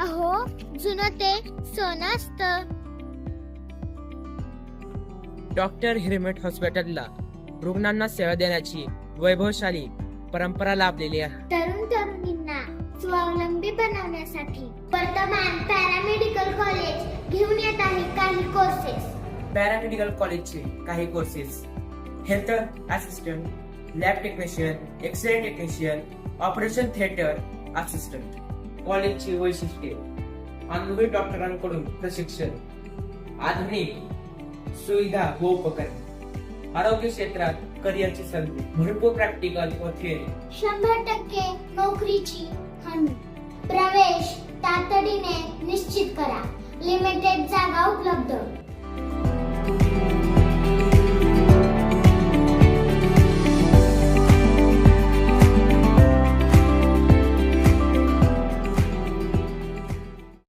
अहो जुनं ते सोनं असतं. डॉक्टर हिरमेट हॉस्पिटलला रुग्णांना सेवा देण्याची वैभवशाली परंपरा लाभलेली आहे. तरुण तरुणींना स्वावलंबी बनवण्यासाठी वर्तमान पॅरामेडिकल कॉलेज घेऊन येत आहे काही कोर्सेस. पॅरामेडिकल कॉलेजचे काही courses: health assistant, lab technician, X ray technician, operation theatre assistant. कॉलेजची वैशिष्ट्ये: अनुभवी डॉक्टरांकडून प्रशिक्षण, आधुनिक सुविधा व उपकरण, आरोग्य क्षेत्रात करिअरची संधी, भरपूर प्रॅक्टिकल व थिअरी. 100% नोकरीची हमी. प्रवेश तातडीने निश्चित करा. लिमिटेड जागा उपलब्ध.